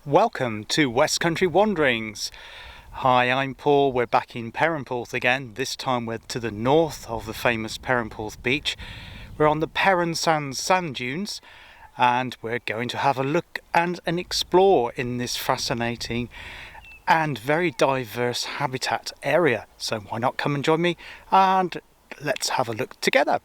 Welcome to West Country Wanderings. Hi, I'm Paul. We're back in Perranporth again. This time we're to the north of the famous Perranporth beach. We're on the Perran Sands sand dunes and we're going to have a look and an explore in this fascinating and very diverse habitat area. So why not come and join me and let's have a look together.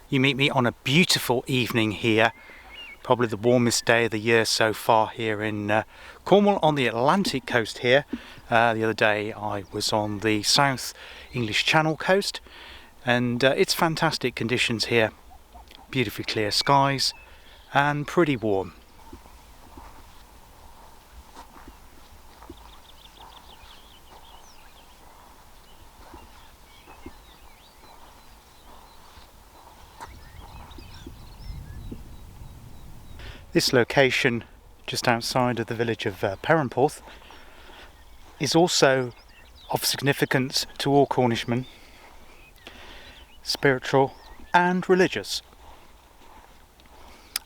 You meet me on a beautiful evening here, probably the warmest day of the year so far here in Cornwall on the Atlantic coast here. The other day I was on the South English Channel coast and it's fantastic conditions here. Beautifully clear skies and pretty warm. This location just outside of the village of Perranporth is also of significance to all Cornishmen, spiritual and religious,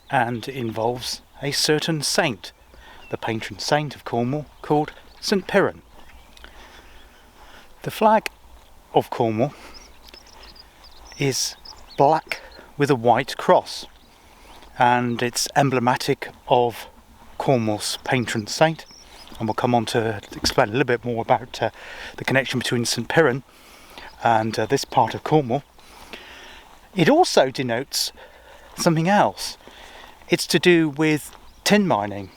and involves a certain saint, the patron saint of Cornwall, called St Piran. The flag of Cornwall is black with a white cross, and it's emblematic of Cornwall's patron saint, and we'll come on to explain a little bit more about the connection between St Piran and this part of Cornwall. It also denotes something else. It's to do with tin mining,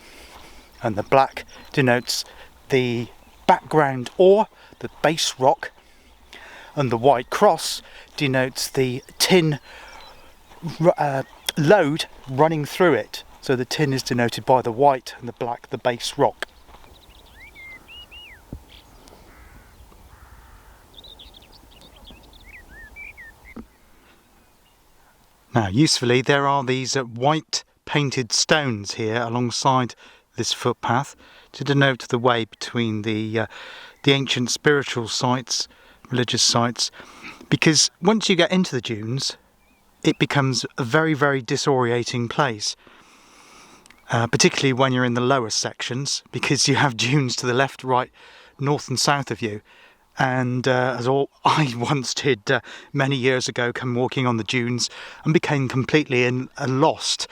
and the black denotes the background ore, the base rock, and the white cross denotes the tin load running through it. So the tin is denoted by the white and the black, the base rock. Now, usefully, there are these white painted stones here alongside this footpath to denote the way between the ancient spiritual sites, religious sites, because once you get into the dunes, it becomes a very, very disorientating place, particularly when you're in the lower sections, because you have dunes to the left, right, north and south of you. And as all I once did many years ago, come walking on the dunes and became completely lost.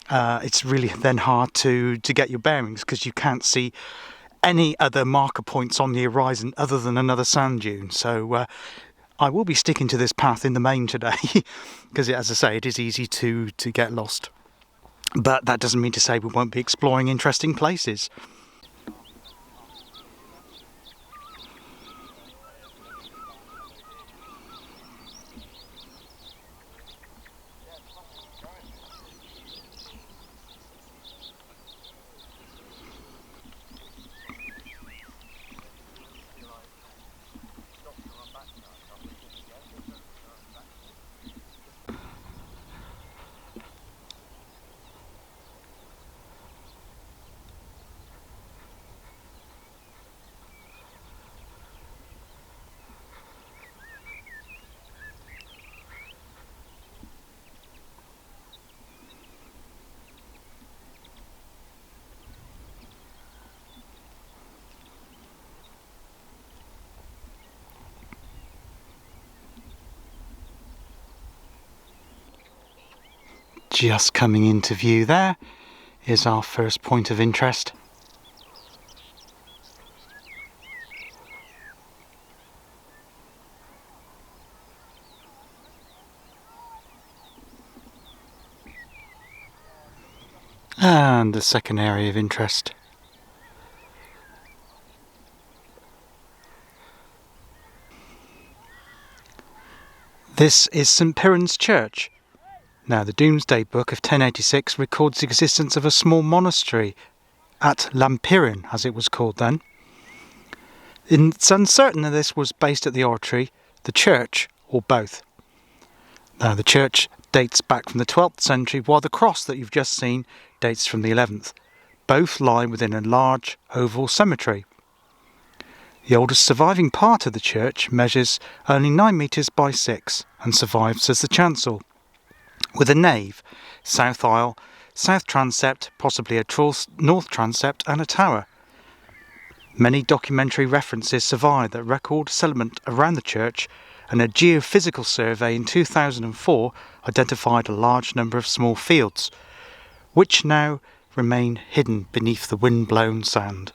It's really then hard to get your bearings because you can't see any other marker points on the horizon other than another sand dune. So I will be sticking to this path in the main today because, as I say, it is easy to get lost. But that doesn't mean to say we won't be exploring interesting places. Just coming into view there is our first point of interest. And the second area of interest. This is St Piran's Church. Now, the Domesday Book of 1086 records the existence of a small monastery at Lampirin, as it was called then. It's uncertain that this was based at the oratory, the church, or both. Now, the church dates back from the 12th century, while the cross that you've just seen dates from the 11th. Both lie within a large oval cemetery. The oldest surviving part of the church measures only 9 metres by 6 and survives as the chancel, with a nave, south aisle, south transept, possibly a north transept and a tower. Many documentary references survive that record settlement around the church, and a geophysical survey in 2004 identified a large number of small fields, which now remain hidden beneath the wind-blown sand.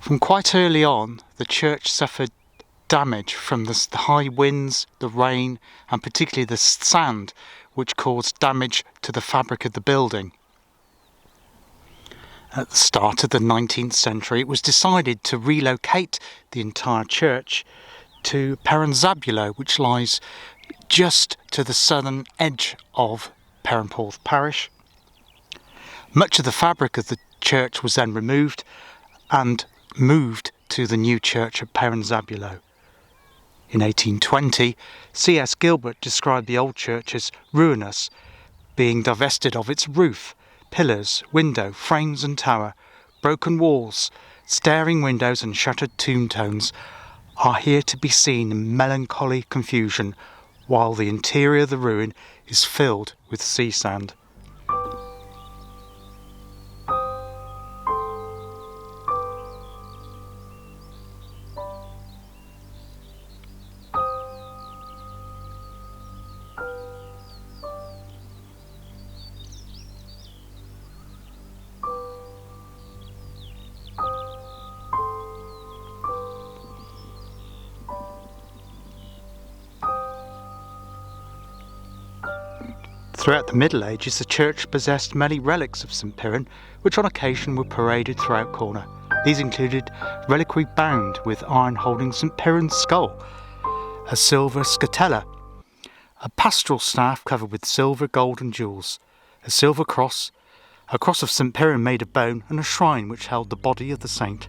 From quite early on, the church suffered damage from the high winds, the rain, and particularly the sand, which caused damage to the fabric of the building. At the start of the 19th century, it was decided to relocate the entire church to Perranporth, which lies just to the southern edge of Perranporth parish. Much of the fabric of the church was then removed and moved to the new church at Perranporth. In 1820, C.S. Gilbert described the old church as ruinous, being divested of its roof, pillars, window, frames and tower. Broken walls, staring windows and shuttered tombstones are here to be seen in melancholy confusion, while the interior of the ruin is filled with sea sand. Throughout the Middle Ages, the church possessed many relics of St Piran, which on occasion were paraded throughout Corner. These included reliquary bound with iron holding St Piran's skull, a silver scutella, a pastoral staff covered with silver, gold and jewels, a silver cross, a cross of St Piran made of bone, and a shrine which held the body of the saint.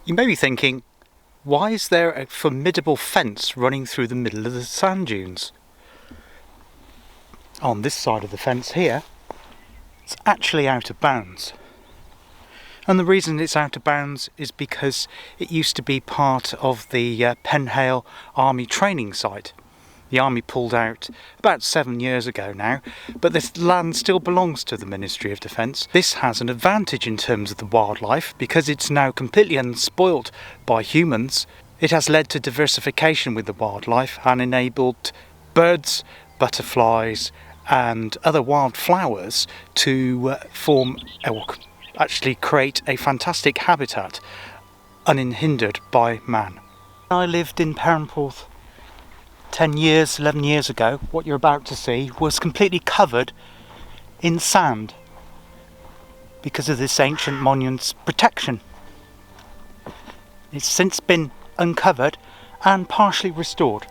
You may be thinking, why is there a formidable fence running through the middle of the sand dunes? On this side of the fence here, it's actually out of bounds. And the reason it's out of bounds is because it used to be part of the Penhale Army training site. The Army pulled out about 7 years ago now, but this land still belongs to the Ministry of Defence. This has an advantage in terms of the wildlife because it's now completely unspoilt by humans. It has led to diversification with the wildlife and enabled birds, butterflies and other wildflowers to actually create a fantastic habitat unhindered by man. I lived in Perranporth 11 years ago. What you're about to see was completely covered in sand because of this ancient monument's protection. It's since been uncovered and partially restored,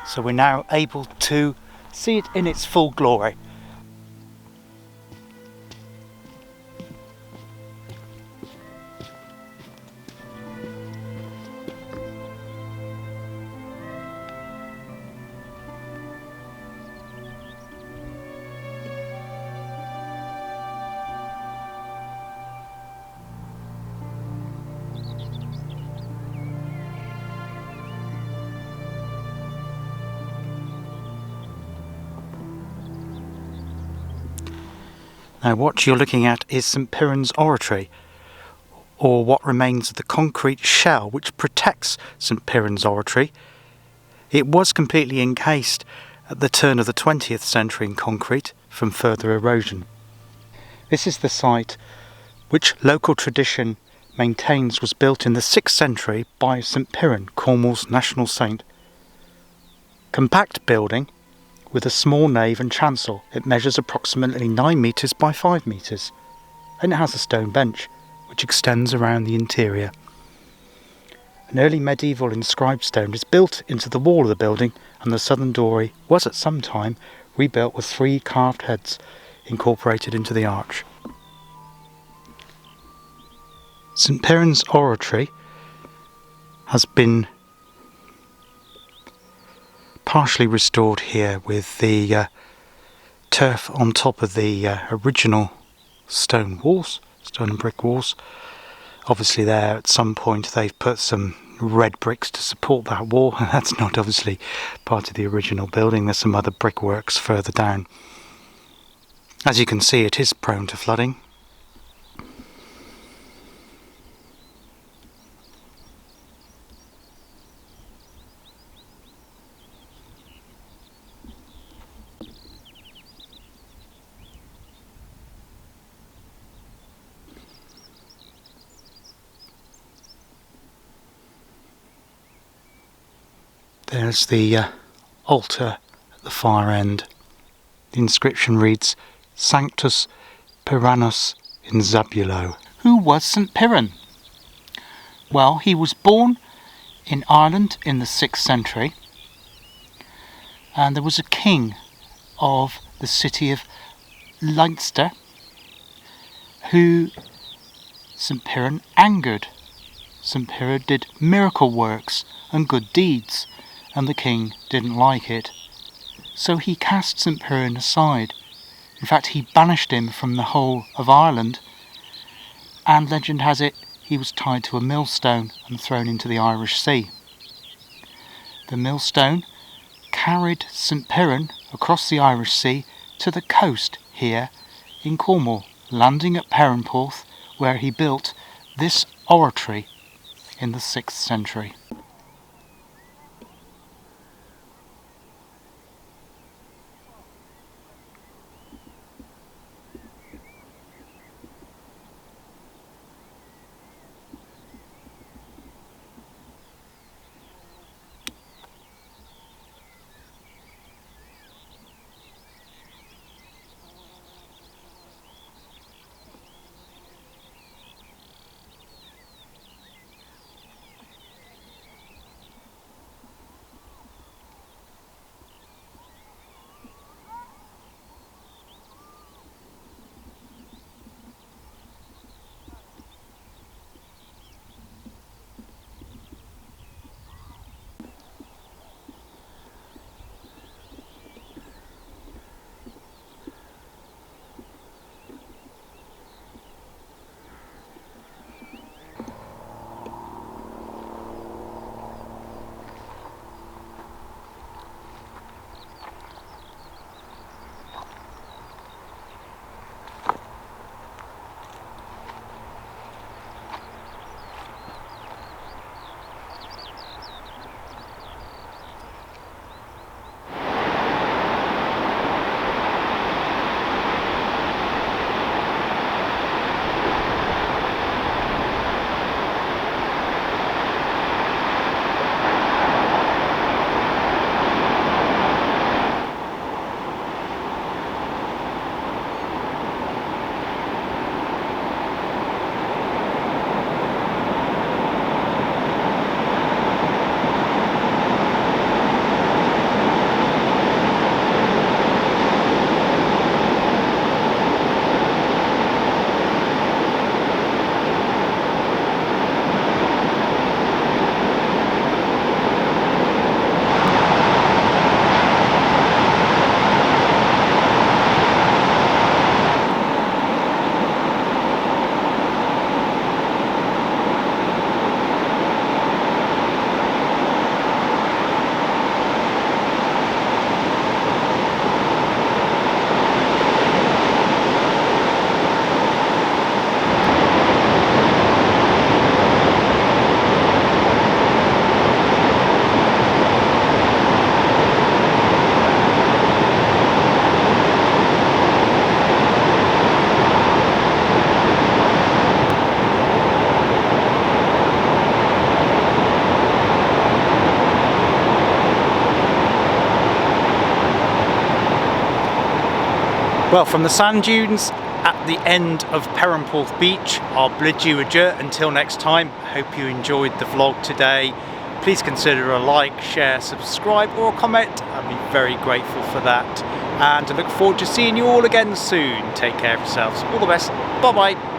so we're now able to see it in its full glory. Now what you're looking at is St Piran's Oratory, or what remains of the concrete shell which protects St Piran's Oratory. It was completely encased at the turn of the 20th century in concrete from further erosion. This is the site which local tradition maintains was built in the 6th century by St Piran, Cornwall's national saint. Compact building with a small nave and chancel. It measures approximately 9 metres by 5 metres, and it has a stone bench which extends around the interior. An early medieval inscribed stone is built into the wall of the building, and the southern doorway was at some time rebuilt with 3 carved heads incorporated into the arch. St Piran's Oratory has been partially restored here with the turf on top of the original stone walls, stone and brick walls. Obviously there at some point they've put some red bricks to support that wall, and that's not obviously part of the original building. There's some other brickworks further down. As you can see, it is prone to flooding. There's the altar at the far end. The inscription reads, Sanctus Piranus in Zabulo. Who was St Piran? Well, he was born in Ireland in the 6th century, and there was a king of the city of Leinster who St Piran angered. St Piran did miracle works and good deeds, and the king didn't like it. So he cast St Piran aside. In fact, he banished him from the whole of Ireland, and legend has it he was tied to a millstone and thrown into the Irish Sea. The millstone carried St Piran across the Irish Sea to the coast here in Cornwall, landing at Perranporth, where he built this oratory in the 6th century. Well, from the sand dunes at the end of Perranporth Beach, I'll bid you adieu until next time. Hope you enjoyed the vlog today. Please consider a like, share, subscribe or a comment. I'd be very grateful for that. And I look forward to seeing you all again soon. Take care of yourselves. All the best. Bye bye.